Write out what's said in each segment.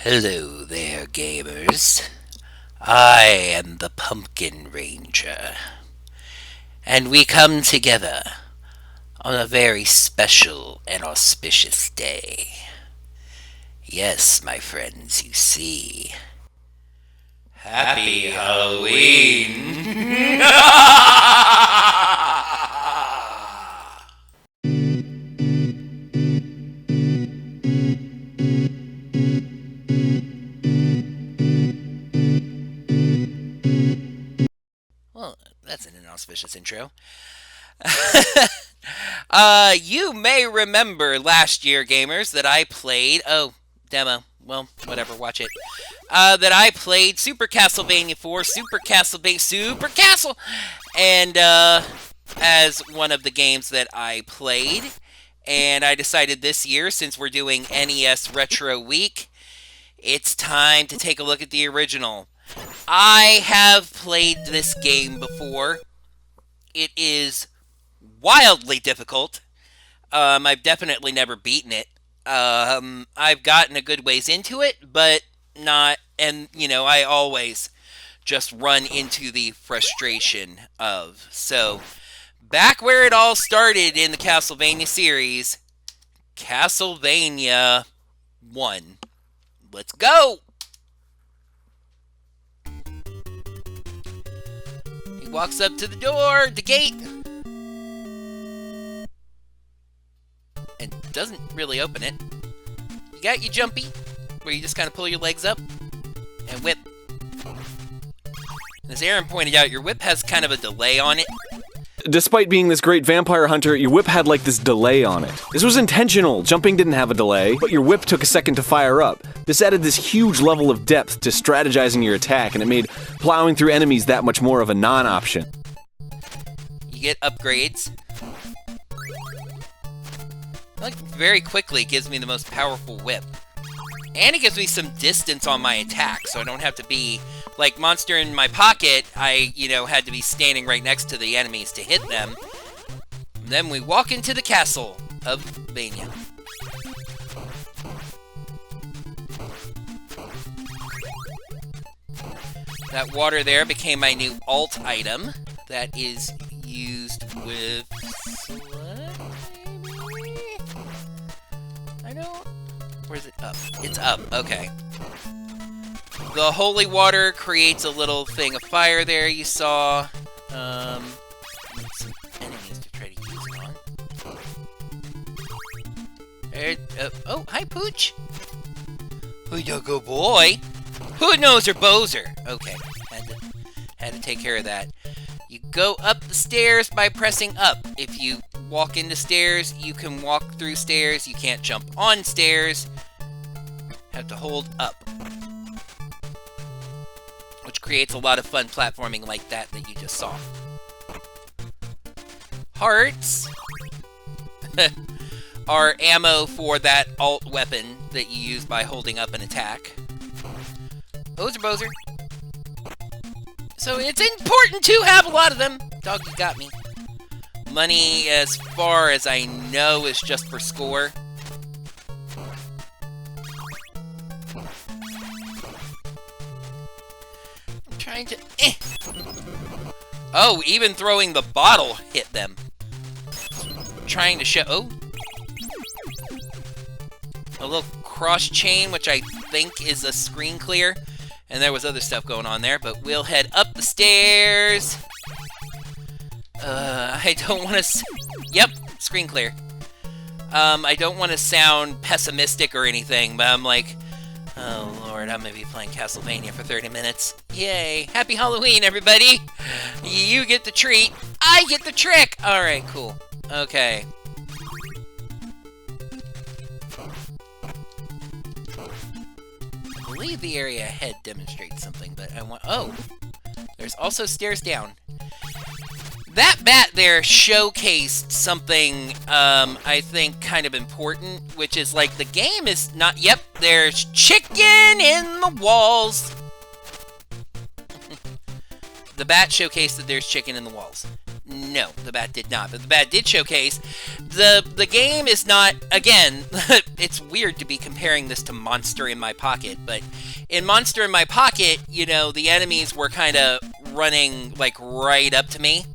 Hello there, gamers. I am the Pumpkin Ranger, and we come together on a very special and auspicious day. Yes, my friends, you see. Happy Halloween! Well, that's an inauspicious intro. You may remember last year, gamers, that I played. Oh, demo. Well, whatever, watch it. That I played Super Castlevania 4, Super Castlevania, Super Castle! And, as one of the games that I played. And I decided this year, since we're doing NES Retro Week, it's time to take a look at the original. I have played this game before. It is wildly difficult. I've definitely never beaten it. I've gotten a good ways into it, but not, and I always just run into the frustration of. So, back where it all started in the Castlevania series, Castlevania 1. Let's go! He walks up to the door, the gate, and doesn't really open it. You got your jumpy, where you just kind of pull your legs up and whip. And as Aaron pointed out, your whip has kind of a delay on it. Despite being this great vampire hunter, your whip had like this delay on it. This was intentional. Jumping didn't have a delay, but your whip took a second to fire up. This added this huge level of depth to strategizing your attack, and it made plowing through enemies that much more of a non-option. You get upgrades. Like, very quickly gives me the most powerful whip. And it gives me some distance on my attack, so I don't have to be, like, monster in my pocket, I, had to be standing right next to the enemies to hit them. And then we walk into the castle of Vania. That water there became my new alt item that is used with Where's it up? It's up, okay. The holy water creates a little thing of fire there you saw. Some enemies to try to use it on. Oh, hi Pooch! Oh, you go boy! Who knows her Bowser? Okay, had to take care of that. You go up the stairs by pressing up. If you walk into stairs, you can walk through stairs. You can't jump on stairs. Have to hold up. Which creates a lot of fun platforming like that you just saw. Hearts are ammo for that alt weapon that you use by holding up an attack. Bowser. So it's important to have a lot of them. Dog, you got me. Money, as far as I know, is just for score. I'm trying to... Oh, even throwing the bottle hit them. Trying to show... Oh. A little cross chain, which I think is a screen clear. And there was other stuff going on there, but we'll head up the stairs. I don't want to... Yep, screen clear. I don't want to sound pessimistic or anything, but I'm like, oh lord, I'm going to be playing Castlevania for 30 minutes. Yay. Happy Halloween, everybody. You get the treat. I get the trick. Alright, cool. Okay. I believe the area ahead demonstrates something, but I want... Oh! There's also stairs down. That bat there showcased something, I think, kind of important, which is, like, the game is not... Yep, there's chicken in the walls! The bat showcased that there's chicken in the walls. No, the bat did not. But the bat did showcase the game is not, again, it's weird to be comparing this to Monster in My Pocket, but in Monster in My Pocket, you know, the enemies were kind of running, like, right up to me.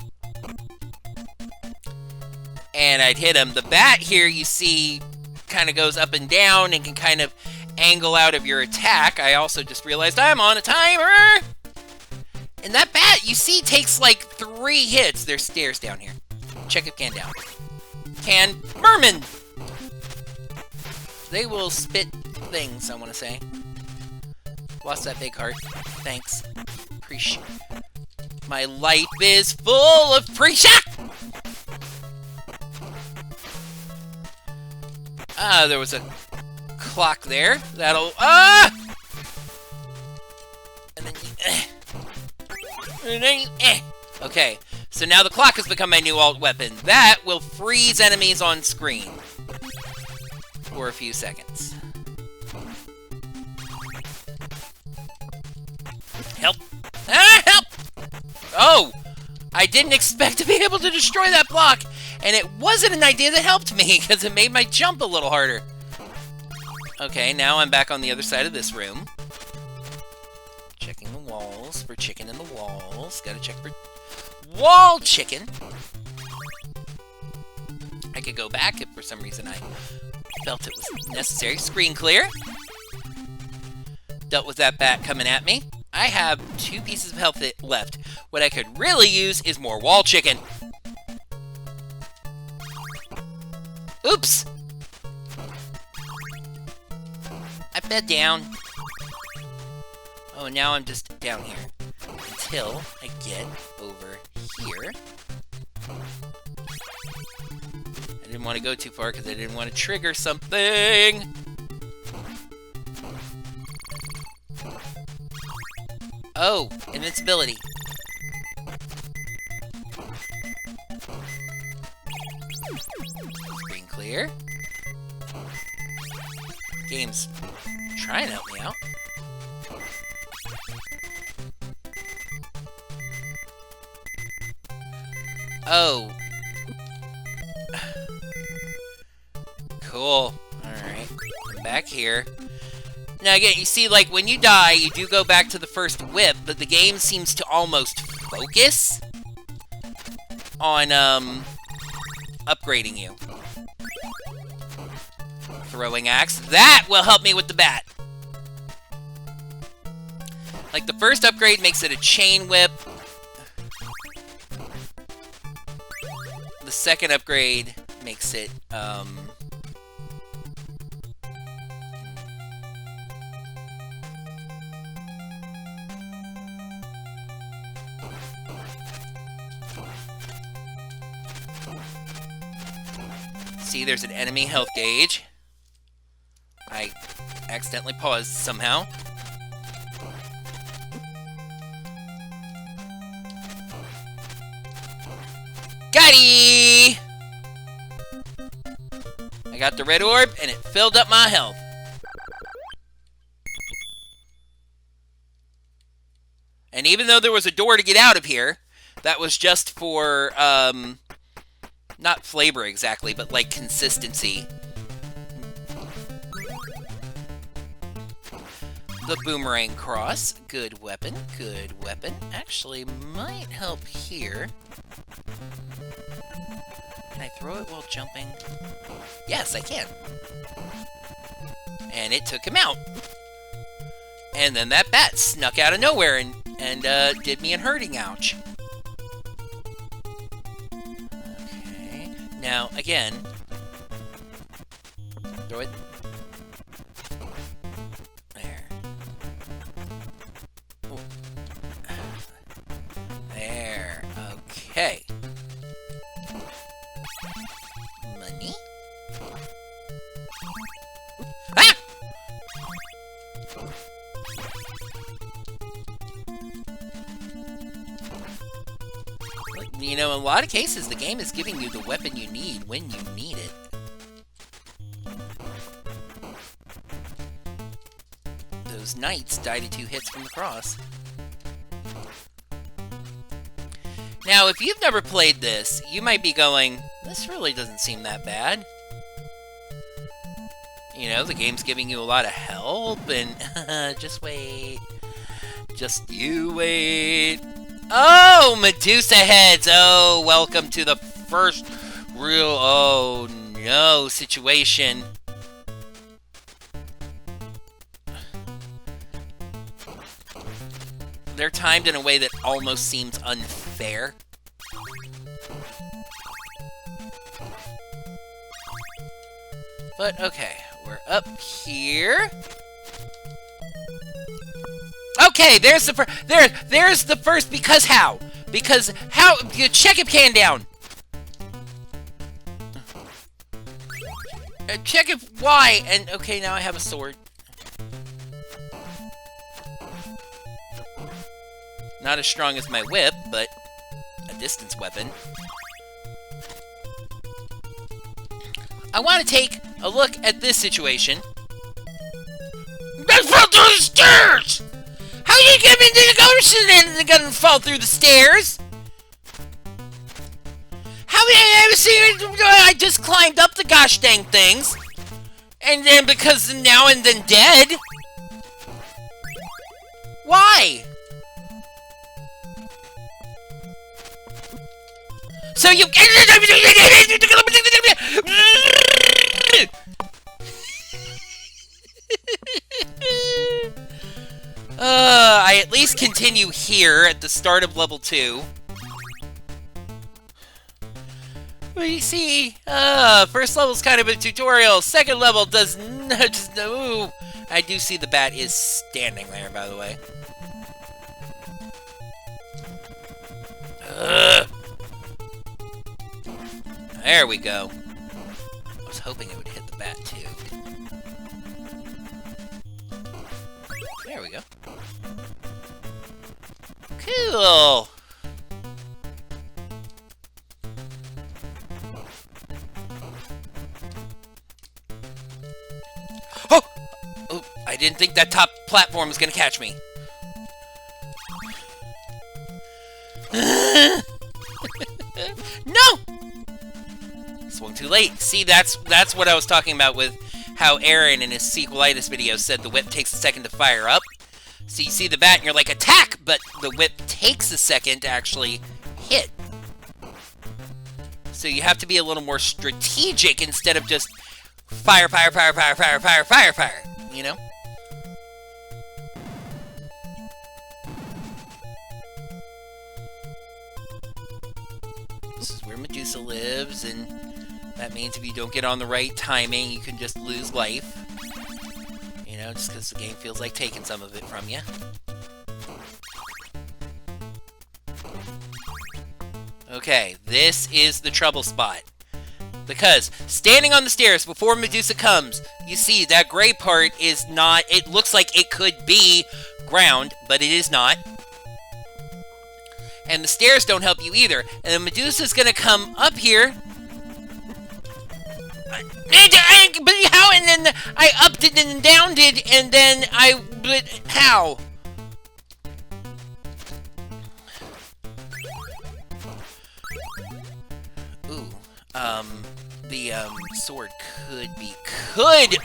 And I'd hit them. The bat here, you see, kind of goes up and down and can kind of angle out of your attack. I also just realized I'm on a timer! And that bat, you see, takes like 3 hits. There's stairs down here. Check if can down. Can merman! They will spit things, I want to say. Lost that big heart. Thanks. Appreciate. My life is full of appreciation! There was a clock there. That'll... And then... Okay, so now the clock has become my new alt weapon. That will freeze enemies on screen for a few seconds. Help! Help! Oh! I didn't expect to be able to destroy that block, and it wasn't an idea that helped me, because it made my jump a little harder. Okay, now I'm back on the other side of this room. Checking the walls for chicken in the walls. Gotta check for wall chicken. I could go back if for some reason I felt it was necessary. Screen clear. Dealt with that bat coming at me. I have 2 pieces of health left. What I could really use is more wall chicken. Oops! I fell down. Oh, now I'm just down here. Until I get over here. I didn't want to go too far because I didn't want to trigger something. Oh, invincibility. Screen clear. Game's trying to help me out. Oh. Cool. Alright. I'm back here. Now again, you see, like, when you die, you do go back to the first whip, but the game seems to almost focus on, upgrading you. Throwing axe. That will help me with the bat. Like, the first upgrade makes it a chain whip. The second upgrade makes it, see, there's an enemy health gauge. I accidentally paused somehow. Got-y! I got the red orb, and it filled up my health. And even though there was a door to get out of here, that was just for, not flavor exactly, but like consistency. The boomerang cross, good weapon, good weapon. Actually, might help here. Can I throw it while jumping? Yes, I can. And it took him out. And then that bat snuck out of nowhere and did me a hurting ouch. Okay. Now, again, throw it. There. Ooh. There. Okay. Money? Ah! You know, in a lot of cases, the game is giving you the weapon you need when you need it. Those knights died in 2 hits from the cross. Now, if you've never played this, you might be going, this really doesn't seem that bad. You know, the game's giving you a lot of help, and just wait. Just you wait. Oh, Medusa heads! Oh, welcome to the first real, oh no, situation. They're timed in a way that almost seems unfair. But, okay, we're up here. Okay, there's the first. There's the first. Because how? Because how? You check if can down. Check if why. And okay, now I have a sword. Not as strong as my whip, but a distance weapon. I want to take a look at this situation. I fell through the stairs! How you get me to the ocean and gonna fall through the stairs? How did I ever see it? I just climbed up the gosh dang things. And then because now and then dead. Why? So you I at least continue here at the start of level 2. Well, you see, first level's kind of a tutorial. Second level does not just no. I do see the bat is standing there, by the way. There we go. I was hoping it would hit the bat too. There we go. Cool. Oh! Oh, I didn't think that top platform was gonna catch me. No! Swung too late. See, that's what I was talking about with how Aaron in his sequelitis video said the whip takes a second to fire up. So you see the bat and you're like, attack! But the whip takes a second to actually hit. So you have to be a little more strategic instead of just fire, fire, fire, fire, fire, fire, fire, fire. You know? This is where Medusa lives, and that means if you don't get on the right timing, you can just lose life. You know, just because the game feels like taking some of it from you. Okay, this is the trouble spot. Because standing on the stairs before Medusa comes, you see that gray part is not, it looks like it could be ground, but it is not. And the stairs don't help you either. And then Medusa's gonna come up here. But how? And then I upped it and downed it, and then but how? Ooh, the sword could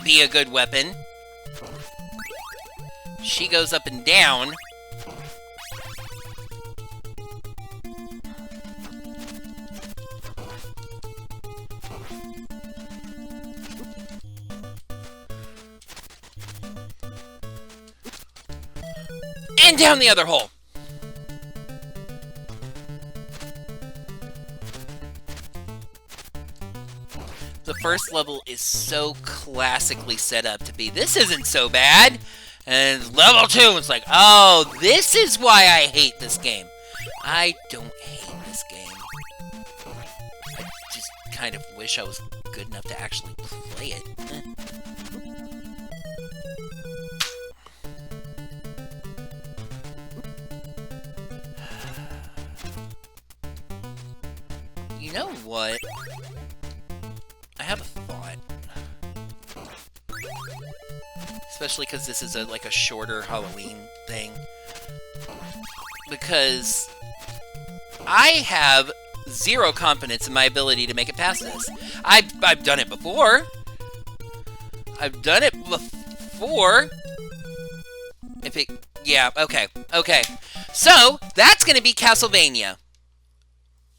be a good weapon. She goes up and down. And down the other hole. The first level is so classically set up to be, this isn't so bad. And level 2, it's like, oh, this is why I hate this game. I don't hate this game. I just kind of wish I was good enough to actually play it. You know what? I have a thought. Especially because this is like a shorter Halloween thing. Because I have zero confidence in my ability to make it past this. I've done it before. I've done it before. Yeah, okay. So, that's going to be Castlevania.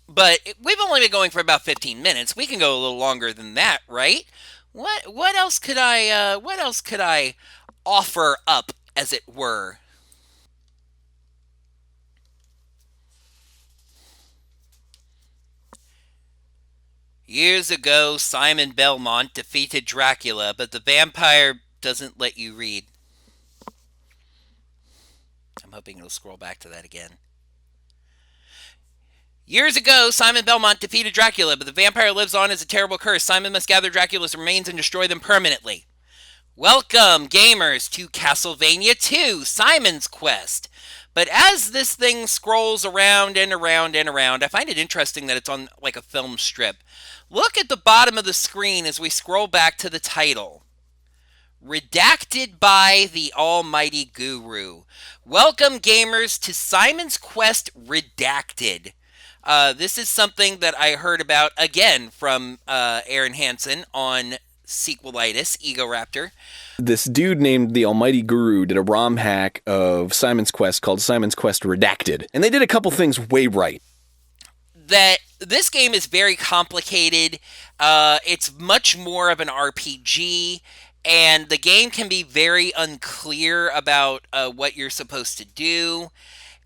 But we've only been going for about 15 minutes. We can go a little longer than that, right? What else could I offer up, as it were? Years ago, Simon Belmont defeated Dracula, but the vampire doesn't let you read. I'm hoping it'll scroll back to that again. Years ago, Simon Belmont defeated Dracula, but the vampire lives on as a terrible curse. Simon must gather Dracula's remains and destroy them permanently. Welcome, gamers, to Castlevania 2, Simon's Quest. But as this thing scrolls around and around and around, I find it interesting that it's on like a film strip. Look at the bottom of the screen as we scroll back to the title. Redacted by the Almighty Guru. Welcome, gamers, to Simon's Quest Redacted. This is something that I heard about, again, from Aaron Hansen on Sequelitis, Ego Raptor. This dude named the Almighty Guru did a ROM hack of Simon's Quest called Simon's Quest Redacted. And they did a couple things way right. That this game is very complicated. It's much more of an RPG. And the game can be very unclear about what you're supposed to do.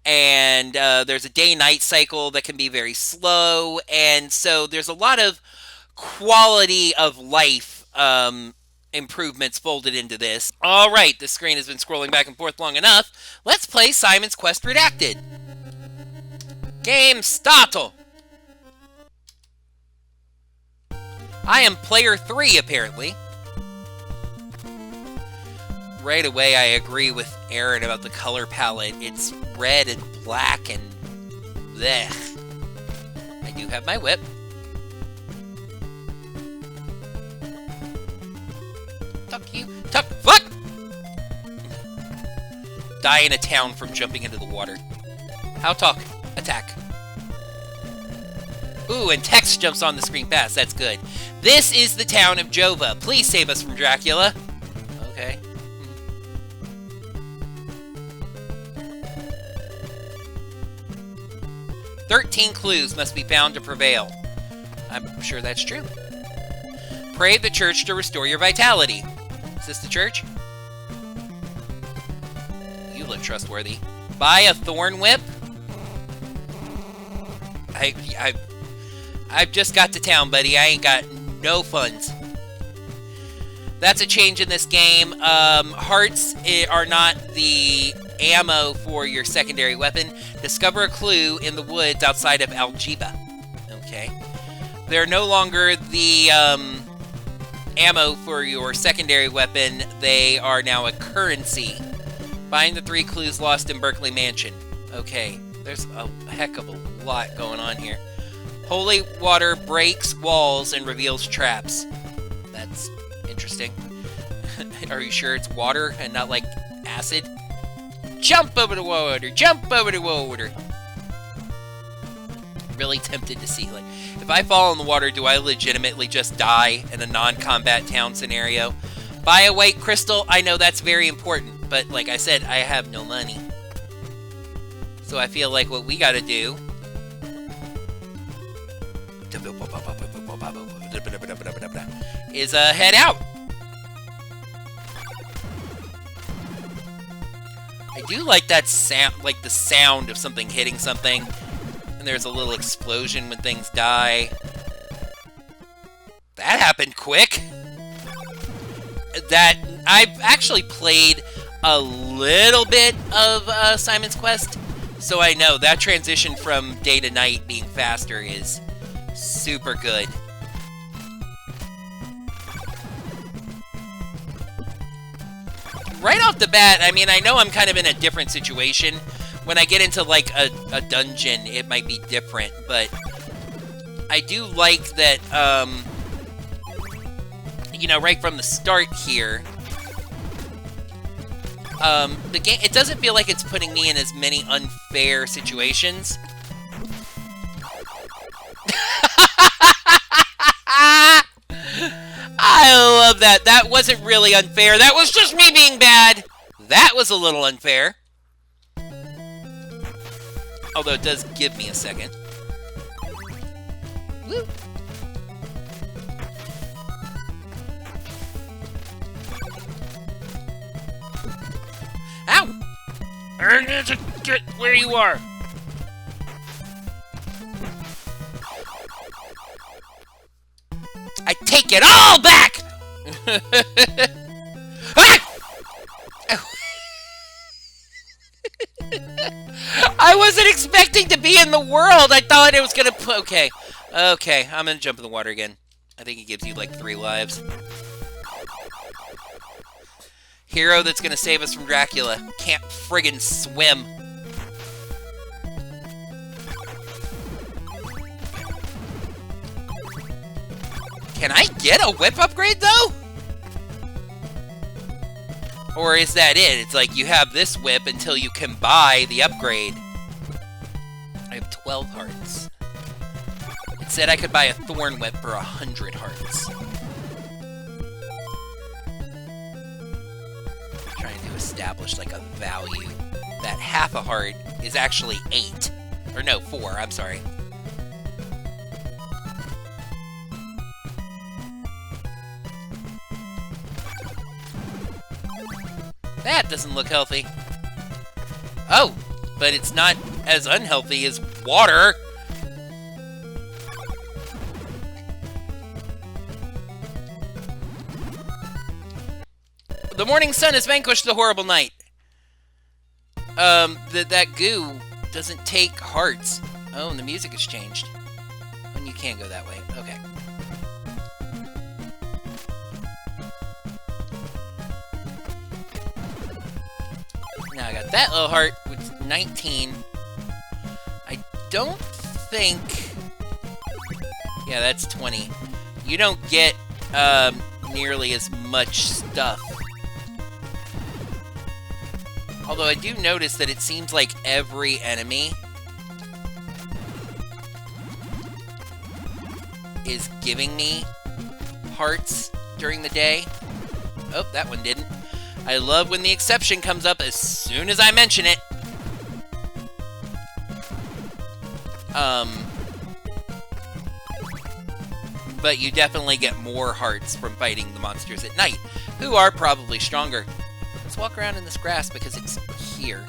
And there's a day-night cycle that can be very slow. And so there's a lot of quality of life improvements folded into this. All right, the screen has been scrolling back and forth long enough. Let's play Simon's Quest Redacted. Game starto. I am player 3, apparently. Right away, I agree with Aaron about the color palette. It's red and black and blech. I do have my whip. Tuck you. Tuck. Fuck! Die in a town from jumping into the water. How talk? Attack. Ooh, and text jumps on the screen fast. That's good. This is the town of Jova. Please save us from Dracula. Okay. 13 clues must be found to prevail. I'm sure that's true. Pray at the church to restore your vitality. Is this the church? You look trustworthy. Buy a thorn whip? I've just got to town, buddy. I ain't got no funds. That's a change in this game. Hearts are not the ammo for your secondary weapon. Discover a clue in the woods outside of Algiba. Okay. They're no longer the ammo for your secondary weapon. They are now a currency. Find the 3 clues lost in Berkeley Mansion. Okay. There's a heck of a lot going on here. Holy water breaks walls and reveals traps. That's interesting. Are you sure it's water and not like acid? Jump over the water! Jump over the water! Really tempted to see, like, if I fall in the water, do I legitimately just die in a non-combat town scenario? Buy a white crystal. I know that's very important, but like I said, I have no money. So I feel like what we gotta do is head out. I do like that sound, like the sound of something hitting something, and there's a little explosion when things die. That happened quick. That I've actually played a little bit of Simon's Quest, so I know that transition from day to night being faster is super good. Right off the bat, I mean, I know I'm kind of in a different situation. When I get into, like, a dungeon, it might be different, but I do like that, you know, right from the start here, the game, it doesn't feel like it's putting me in as many unfair situations. love that. That wasn't really unfair. That was just me being bad. That was a little unfair. Although it does give me a second. Woo. Ow! I need to get where you are. I take it all back! I wasn't expecting to be in the world. I thought it was gonna... Okay. Okay, I'm gonna jump in the water again. I think it gives you like 3 lives. Hero that's gonna save us from Dracula. Can't friggin' swim. Can I get a whip upgrade, though? Or is that it? It's like you have this whip until you can buy the upgrade. I have 12 hearts. It said I could buy a thorn whip for 100 hearts. I'm trying to establish, like, a value. That half a heart is actually 8. Or no, 4, I'm sorry. That doesn't look healthy. Oh, but it's not as unhealthy as water. The morning sun has vanquished the horrible night. That goo doesn't take hearts. Oh, and the music has changed. And you can't go that way. Okay. Now I got that little heart, which is 19. I don't think... Yeah, that's 20. You don't get nearly as much stuff. Although I do notice that it seems like every enemy is giving me hearts during the day. Oh, that one didn't. I love when the exception comes up as soon as I mention it. But you definitely get more hearts from fighting the monsters at night, who are probably stronger. Let's walk around in this grass because it's here.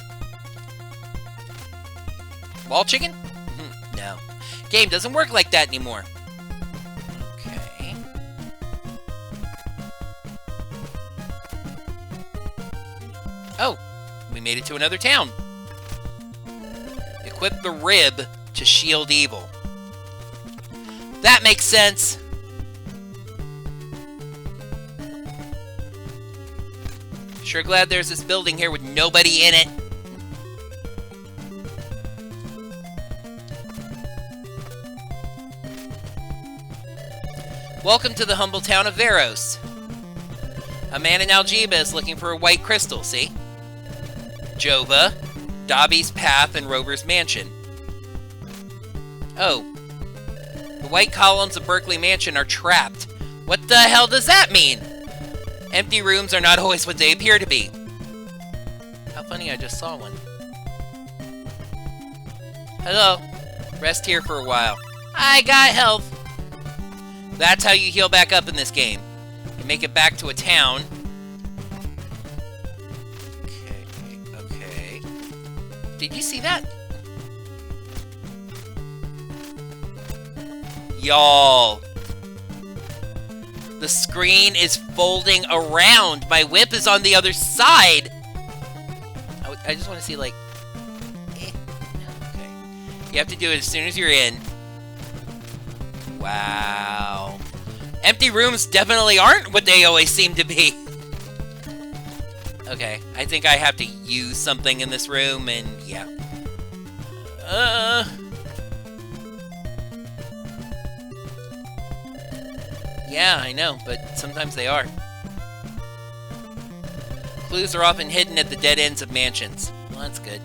Wall chicken? No. Game doesn't work like that anymore. Okay. Oh, we made it to another town. Equip the rib to shield evil. That makes sense. Sure glad there's this building here with nobody in it. Welcome to the humble town of Veros. A man in Algeba is looking for a white crystal, see? Jova, Dobby's Path, and Rover's Mansion. Oh. The white columns of Berkeley Mansion are trapped. What the hell does that mean? Empty rooms are not always what they appear to be. How funny, I just saw one. Hello. Rest here for a while. I got health. That's how you heal back up in this game. You make it back to a town. Okay. Did you see that? Y'all. The screen is folding around. My whip is on the other side. I just want to see, like... Okay. You have to do it as soon as you're in. Wow. Empty rooms definitely aren't what they always seem to be. Okay, I think I have to use something in this room, and yeah. Yeah, I know, but sometimes they are. Clues are often hidden at the dead ends of mansions. Well, that's good.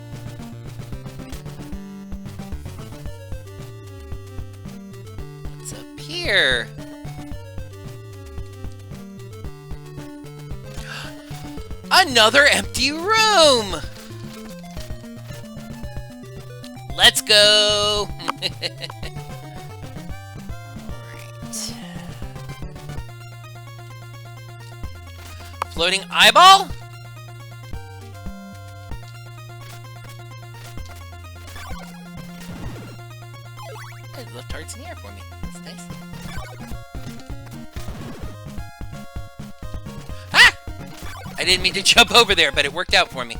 What's up here? Another empty room! Let's go! Alright. Floating eyeball? It left hearts in the air for me. That's nice. Ah! I didn't mean to jump over there, but it worked out for me.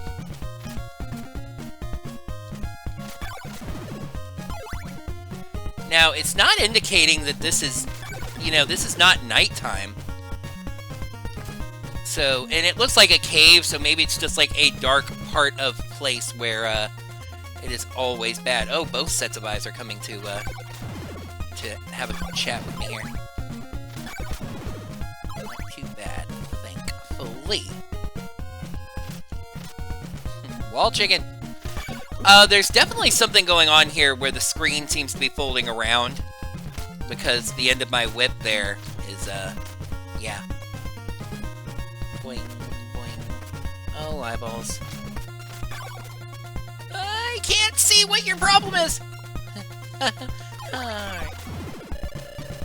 Now, it's not indicating that this is, this is not nighttime. So, and it looks like a cave, so maybe it's just like a dark part of place where it is always bad. Oh, both sets of eyes are coming to have a chat with me here. Not too bad, thankfully. Wall chicken. There's definitely something going on here where the screen seems to be folding around because the end of my whip there is, yeah. Boing, boing. Oh, eyeballs. I can't see what your problem is!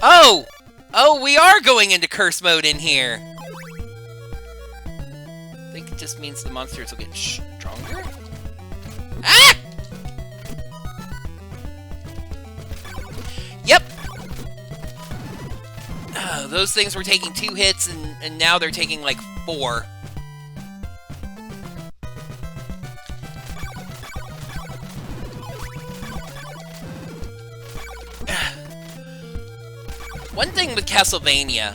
Oh! Oh, we are going into curse mode in here! I think it just means the monsters will get stronger? Ah! Yep! Those things were taking 2 hits, and now they're taking, like, 4. One thing with Castlevania,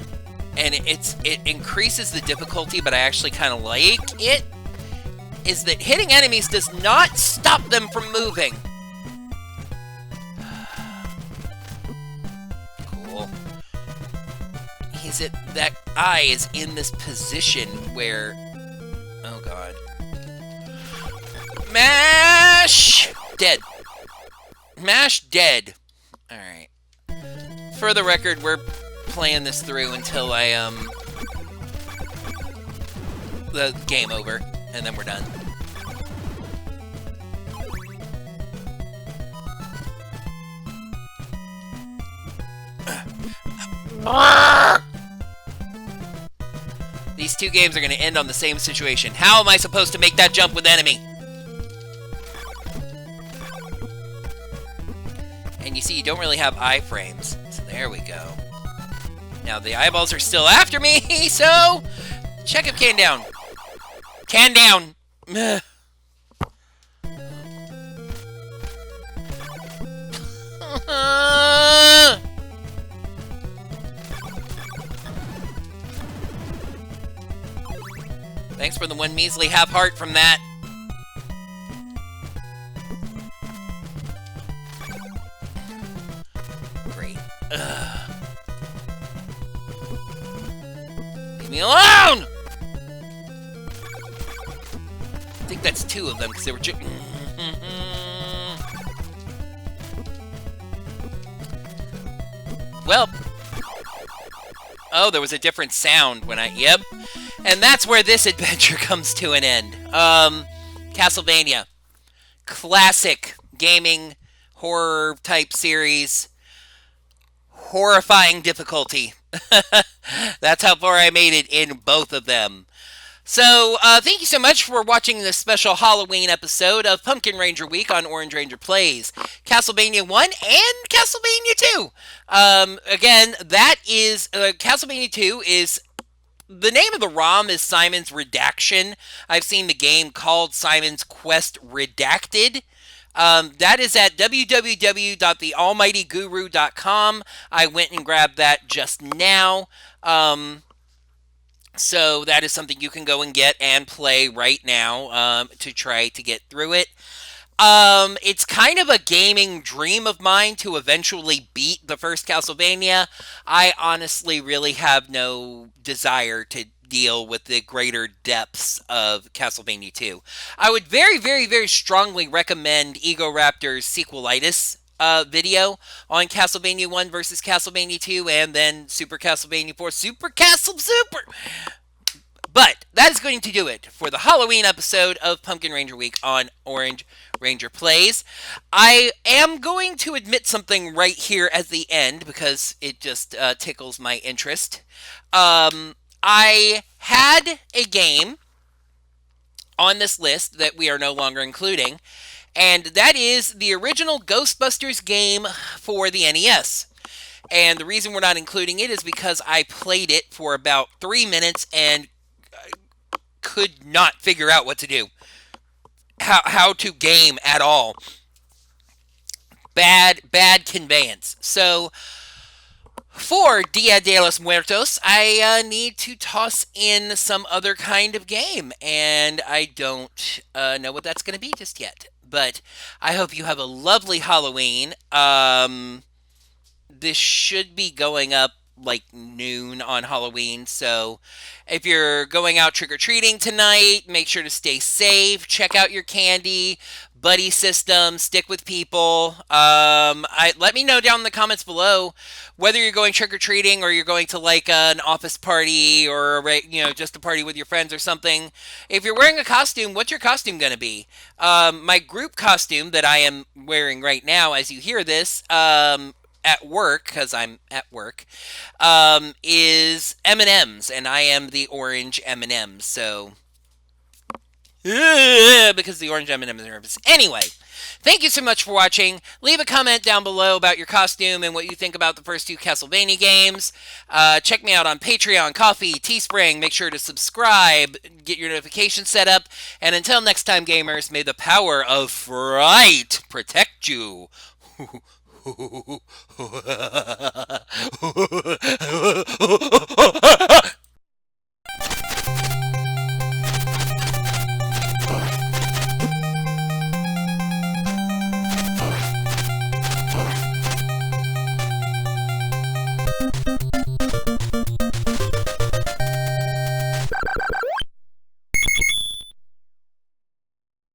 and it increases the difficulty, but I actually kind of like it, is that hitting enemies does not stop them from moving. Cool. That eye is in this position where... Oh, God. Mash! Dead. Mash dead. Alright. For the record, we're playing this through until the game over, and then we're done. These 2 games are going to end on the same situation. How am I supposed to make that jump with enemy? And you see, you don't really have iframes. So there we go. Now, the eyeballs are still after me, so... Check if can down. Can down! Thanks for the 1 measly half heart from that. Great. Leave me alone! I think that's 2 of them, because they were just... Well... Oh, there was a different sound when I... Yep. And that's where this adventure comes to an end. Castlevania. Classic gaming horror type series. Horrifying difficulty. That's how far I made it in both of them. So, thank you so much for watching this special Halloween episode of Pumpkin Ranger Week on Orange Ranger Plays Castlevania 1 and Castlevania 2. Again, that is, Castlevania 2 is, the name of the ROM is Simon's Redaction. I've seen the game called Simon's Quest Redacted. That is at www.thealmightyguru.com. I went and grabbed that just now. So that is something you can go and get and play right now to try to get through it. It's kind of a gaming dream of mine to eventually beat the first Castlevania. I honestly really have no desire to deal with the greater depths of Castlevania 2. I would very, very, very strongly recommend Egoraptor's Sequelitis video on Castlevania 1 versus Castlevania 2, and then Super Castlevania 4, Super! But that is going to do it for the Halloween episode of Pumpkin Ranger Week on Orange Ranger Plays. I am going to admit something right here at the end because it just tickles my interest. I had a game on this list that we are no longer including, and that is the original Ghostbusters game for the NES. And the reason we're not including it is because I played it for about 3 minutes and could not figure out what to do. How to game at all. Bad conveyance. So, for Dia de los Muertos, I need to toss in some other kind of game, and I don't know what that's going to be just yet. But I hope you have a lovely Halloween. This should be going up like noon on Halloween, so if you're going out trick-or-treating tonight, make sure to stay safe, check out your candy, buddy system, stick with people. Let me know down in the comments below whether you're going trick-or-treating or you're going to like an office party or just a party with your friends or something. If you're wearing a costume, what's your costume going to be? My group costume that I am wearing right now as you hear this, at work, because I'm at work, is M&M's, and I am the orange M&M's, so... because the orange M&M's are nervous. Anyway, thank you so much for watching. Leave a comment down below about your costume and what you think about the first 2 Castlevania games. Check me out on Patreon, Coffee, Teespring. Make sure to subscribe, get your notifications set up, and until next time, gamers, may the power of fright protect you.